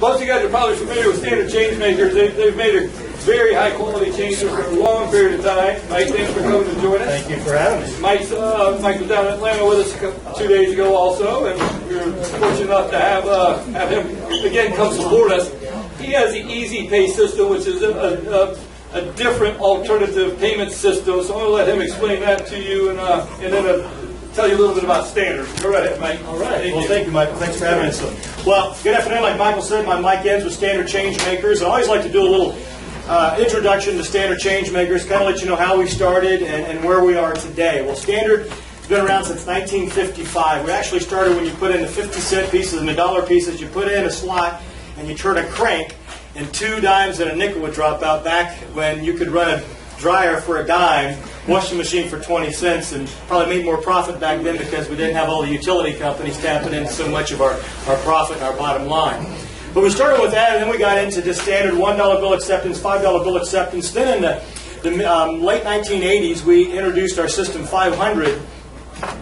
Most of you guys are probably familiar with standard change makers. They've made a very high quality changes for a long period of time. Mike, thanks for coming to join us. Thank you for having me. Mike was down in Atlanta with us 2 days ago also, and we were fortunate enough to have him again come support us. He has the Easy Pay system, which is a different alternative payment system. So I'm going to let him explain that to you, and then tell you a little bit about standards. Go right ahead, Mike. All right. Thank you, Michael. Thanks for having us. Well, good afternoon. Like Michael said, I'm Mike Enns with Standard Change Makers. I always like to do a little introduction to Standard Change Makers, kind of let you know how we started and where we are today. Well, Standard has been around since 1955. We actually started when you put in the 50-cent pieces and the dollar pieces. You put in a slot and you turn a crank, and 2 dimes and a nickel would drop out back when you could run a dryer for a dime, washing machine for 20 cents, and probably made more profit back then because we didn't have all the utility companies tapping in so much of our profit and our bottom line. But we started with that, and then we got into just standard $1 bill acceptance, $5 bill acceptance. Then in the late 1980s, we introduced our System 500,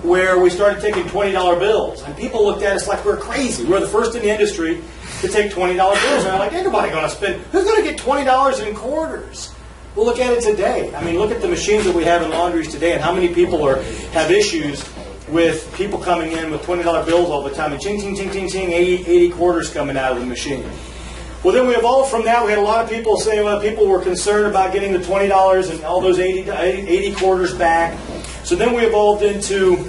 where we started taking $20 bills. And people looked at us like we're crazy. We're the first in the industry to take $20 bills. And they're like, ain't nobody going to spend, who's going to get $20 in quarters? Well, look at it today. I mean, look at the machines that we have in laundries today and how many people have issues with people coming in with $20 bills all the time and ching, ching, ching, ching, ching, 80 quarters coming out of the machine. Well, then we evolved from that. We had a lot of people saying, well, people were concerned about getting the $20 and all those 80 quarters back. So then we evolved into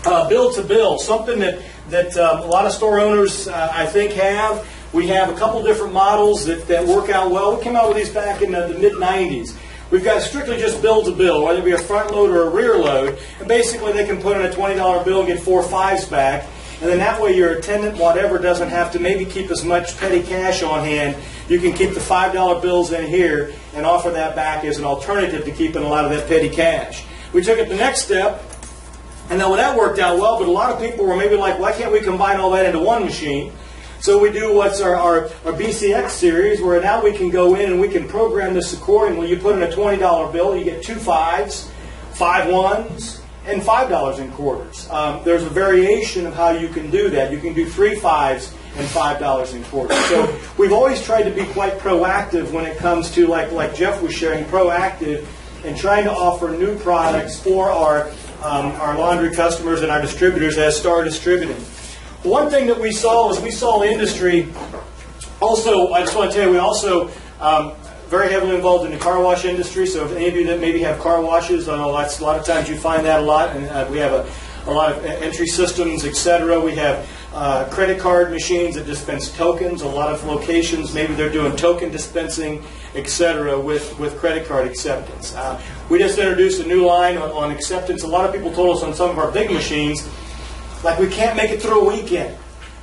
bill-to-bill, something that a lot of store owners, I think, have. We have a couple different models that work out well. We came out with these back in the mid-90s. We've got strictly just bill-to-bill, whether it be a front load or a rear load. And basically they can put in a $20 bill and get 4 5s back. And then that way your attendant, whatever, doesn't have to maybe keep as much petty cash on hand. You can keep the $5 bills in here and offer that back as an alternative to keeping a lot of that petty cash. We took it the next step, and then that worked out well, but a lot of people were maybe like, why can't we combine all that into one machine? So we do what's our BCX series, where now we can go in and we can program this accordingly. You put in a $20 bill, you get 2 5s, 5 1s, and $5 in quarters. There's a variation of how you can do that. You can do 3 5s and $5 in quarters. So we've always tried to be quite proactive when it comes to, like Jeff was sharing, proactive and trying to offer new products for our laundry customers and our distributors as Star Distributing. One thing that we saw was the industry also, I just want to tell you, we also very heavily involved in the car wash industry. So if any of you that maybe have car washes, I know a lot of times you find that a lot. And we have a lot of entry systems, etc. We have credit card machines that dispense tokens. A lot of locations, maybe they're doing token dispensing, etc. with credit card acceptance. We just introduced a new line on acceptance. A lot of people told us on some of our big machines, like, we can't make it through a weekend.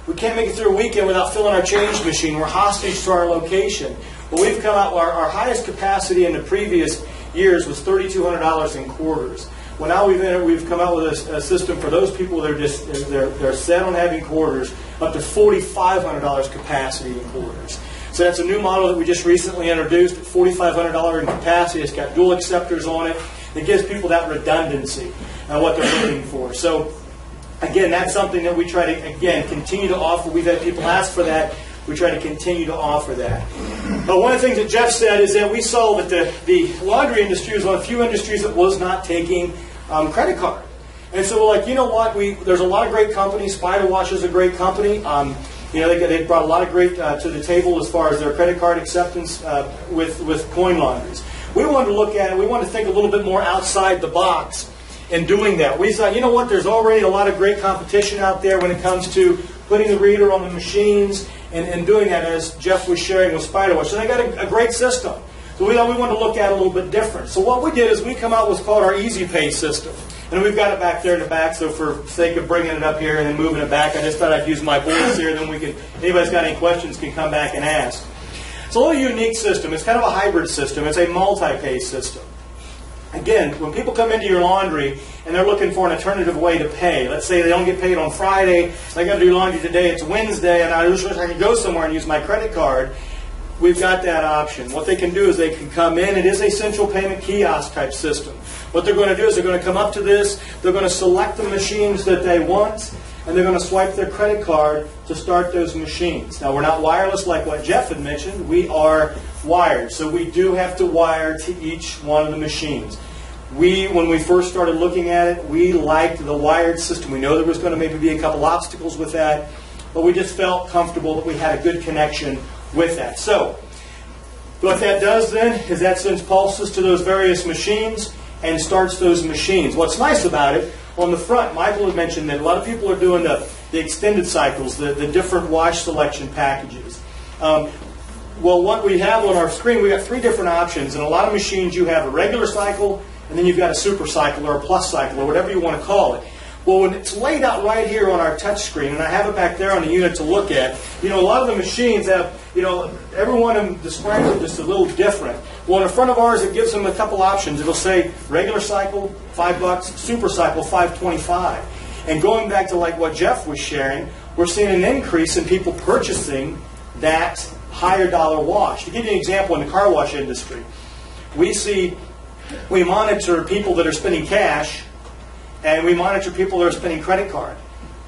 We can't make it through a weekend without filling our change machine. We're hostage to our location. Well, we've come out, our highest capacity in the previous years was $3,200 in quarters. Well, now we've come out with a system for those people that are they're set on having quarters, up to $4,500 capacity in quarters. So that's a new model that we just recently introduced, $4,500 in capacity. It's got dual acceptors on it. It gives people that redundancy and what they're looking for. So again, that's something that we try to, again, continue to offer. We've had people ask for that. We try to continue to offer that. But one of the things that Jeff said is that we saw that the laundry industry was one of the few industries that was not taking credit card. And so we're like, you know what? There's a lot of great companies. Spider Wash is a great company. They brought a lot of great to the table as far as their credit card acceptance with coin laundries. We wanted to look at it. We wanted to think a little bit more outside the box in doing that. We thought, you know what, there's already a lot of great competition out there when it comes to putting the reader on the machines and doing that, as Jeff was sharing with Spider Wash. So they got a great system. So we thought we wanted to look at it a little bit different. So what we did is we come out with what's called our Easy Pay system. And we've got it back there in the back, so for sake of bringing it up here and then moving it back, I just thought I'd use my boards here, then anybody's got any questions can come back and ask. It's a little unique system. It's kind of a hybrid system. It's a multi-pay system. Again, when people come into your laundry and they're looking for an alternative way to pay, let's say they don't get paid on Friday, they got to do laundry today, it's Wednesday, and I just wish I could go somewhere and use my credit card, we've got that option. What they can do is they can come in. It is a central payment kiosk type system. What they're going to do is they're going to come up to this, they're going to select the machines that they want, and they're going to swipe their credit card to start those machines. Now, we're not wireless like what Jeff had mentioned. We are wired. So we do have to wire to each one of the machines. When we first started looking at it, we liked the wired system. We know there was going to maybe be a couple obstacles with that, but we just felt comfortable that we had a good connection with that. So what that does then is that sends pulses to those various machines and starts those machines. What's nice about it, on the front, Michael had mentioned that a lot of people are doing the extended cycles, the different wash selection packages. Well, what we have on our screen, we got 3 different options. In a lot of machines, you have a regular cycle, and then you've got a super cycle or a plus cycle or whatever you want to call it. Well, when it's laid out right here on our touch screen, and I have it back there on the unit to look at, a lot of the machines have, every one of them describes it just a little different. Well, in the front of ours, it gives them a couple options. It'll say regular cycle, $5, super cycle, $5.25. And going back to like what Jeff was sharing, we're seeing an increase in people purchasing that higher dollar wash. To give you an example, in the car wash industry, we monitor people that are spending cash, and we monitor people that are spending credit card.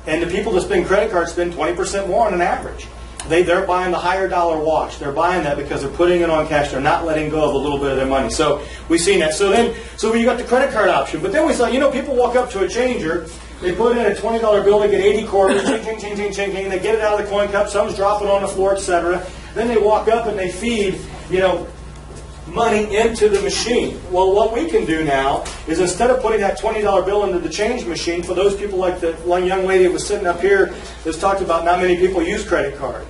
And the people that spend credit card spend 20% more on an average. They're buying the higher dollar wash. They're buying that because they're putting it on cash. They're not letting go of a little bit of their money. So we've seen that. So we got the credit card option. But then we thought, people walk up to a changer, they put in a $20 bill, they get 80 quarters, ching, ching, ching, ching, ching, ching, they get it out of the coin cup, some's dropping on the floor, etc. Then they walk up and they feed, money into the machine. Well, what we can do now is instead of putting that $20 bill into the change machine, for those people like the one young lady that was sitting up here that's talked about not many people use credit card,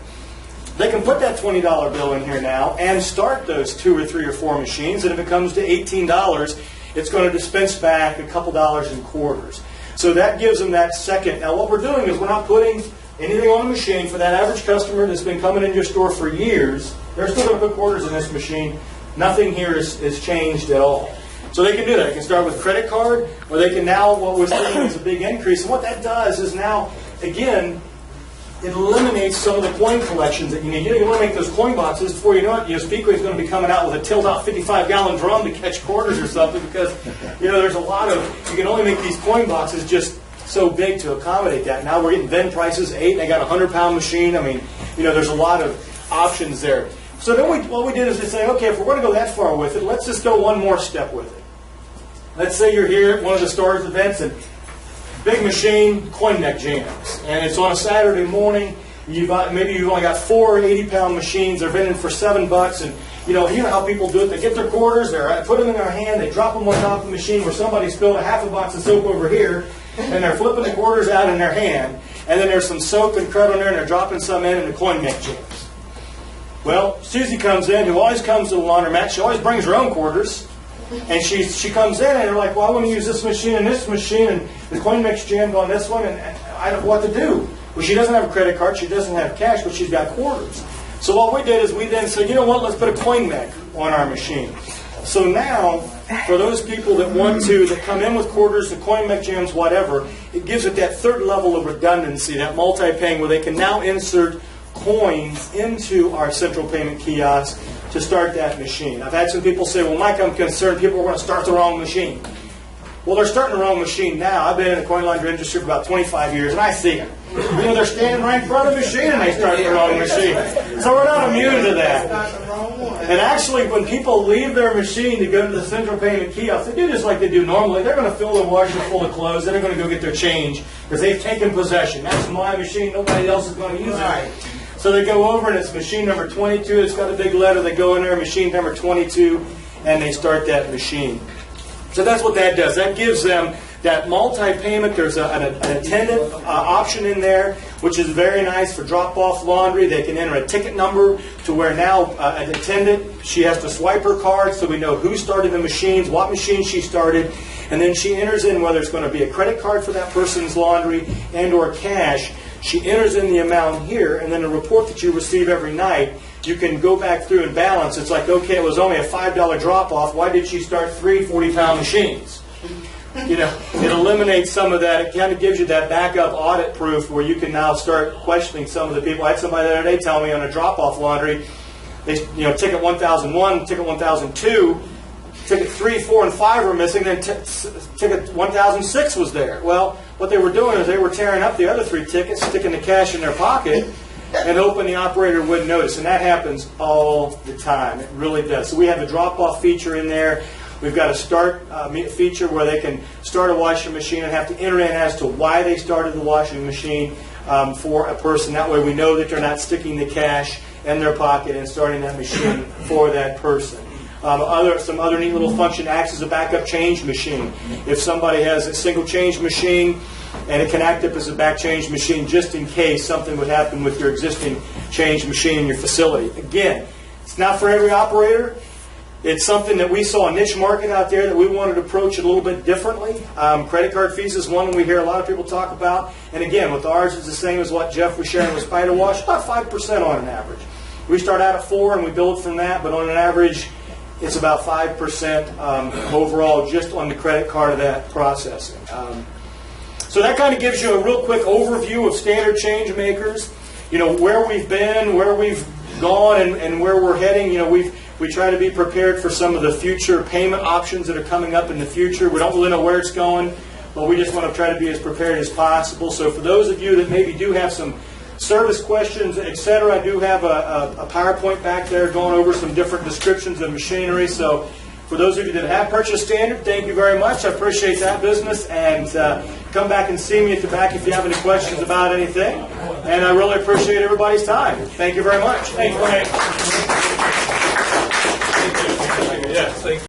they can put that $20 bill in here now and start those 2 or 3 or 4 machines, and if it comes to $18, it's going to dispense back a couple dollars in quarters. So that gives them that second. Now what we're doing is we're not putting anything on the machine. For that average customer that's been coming into your store for years, they're still going to put quarters in this machine. Nothing here is changed at all. So they can do that. They can start with credit card, or they can now, what we're seeing is a big increase. And what that does is now, again, it eliminates some of the coin collections that you need. You want to make those coin boxes. Before you know it, Speedway is going to be coming out with a tilt-out 55-gallon drum to catch quarters or something, because there's a lot of, you can only make these coin boxes just so big to accommodate that. Now we're getting VIN prices 8, and they got a 100-pound machine. I mean, there's a lot of options there. So then what we did is we say, okay, if we're going to go that far with it, let's just go one more step with it. Let's say you're here at one of the stores events, and big machine, coin neck jams, and it's on a Saturday morning. Maybe you've only got 4 80-pound machines. They're vending for $7, and you know how people do it. They get their quarters, they put them in their hand, they drop them on top of the machine where somebody spilled a half a box of soap over here, and they're flipping the quarters out in their hand, and then there's some soap and crud on there, and they're dropping some in the coin neck jams. Well, Susie comes in, who always comes to the laundromat. She always brings her own quarters. And she comes in, and they're like, well, I want to use this machine and the coin mix jammed on this one, and I don't know what to do. Well, she doesn't have a credit card, she doesn't have cash, but she's got quarters. So what we did is we then said, you know what, let's put a coin mech on our machine. So now, for those people that come in with quarters, the coin mech jams, whatever, it gives it that third level of redundancy, that multi-paying, where they can now insert coins into our central payment kiosk to start that machine. I've had some people say, well, Mike, I'm concerned people are going to start the wrong machine. Well, they're starting the wrong machine now. I've been in the coin laundry industry for about 25 years, and I see them. They're standing right in front of the machine, and they start the wrong machine. So we're not immune to that. And actually, when people leave their machine to go to the central payment kiosk, they do just like they do normally. They're going to fill their washer full of clothes. Then they're going to go get their change because they've taken possession. That's my machine. Nobody else is going to use it. So they go over, and it's machine number 22. It's got a big letter. They go in there, machine number 22, and they start that machine. So that's what that does. That gives them that multi-payment. There's an attendant option in there, which is very nice for drop-off laundry. They can enter a ticket number to where now an attendant, she has to swipe her card so we know who started the machines, what machine she started, and then she enters in whether it's going to be a credit card for that person's laundry and or cash. She enters in the amount here, and then the report that you receive every night, you can go back through and balance. It's like, okay, it was only a $5 drop-off. Why did she start 3 40-pound machines? It eliminates some of that. It kind of gives you that backup audit proof where you can now start questioning some of the people. I had somebody the other day tell me on a drop-off laundry, ticket 1001, ticket 1002, ticket 3, 4, and 5 were missing, then ticket 1006 was there. Well, what they were doing is they were tearing up the other 3 tickets, sticking the cash in their pocket, and hoping the operator wouldn't notice. And that happens all the time. It really does. So we have a drop-off feature in there. We've got a start feature where they can start a washing machine and have to enter in as to why they started the washing machine for a person. That way we know that they're not sticking the cash in their pocket and starting that machine for that person. Some other neat little function acts as a backup change machine. If somebody has a single change machine and it can act up as a back change machine just in case something would happen with your existing change machine in your facility. Again, it's not for every operator. It's something that we saw a niche market out there that we wanted to approach it a little bit differently. Credit card fees is one we hear a lot of people talk about. And again, with ours, it's the same as what Jeff was sharing with Spider Wash, about 5% on an average. We start out at 4 and we build from that, but on an average, it's about 5% overall just on the credit card of that processing. So that kind of gives you a real quick overview of standard change makers. You know, where we've been, where we've gone, and where we're heading. You know, we try to be prepared for some of the future payment options that are coming up in the future. We don't really know where it's going, but we just want to try to be as prepared as possible. So for those of you that maybe do have some service questions, etc., I do have a PowerPoint back there going over some different descriptions of machinery. So for those of you that have purchased standard, thank you very much. I appreciate that business. And come back and see me at the back if you have any questions about anything. And I really appreciate everybody's time. Thank you very much. Thanks, Frank. Yes, thank you.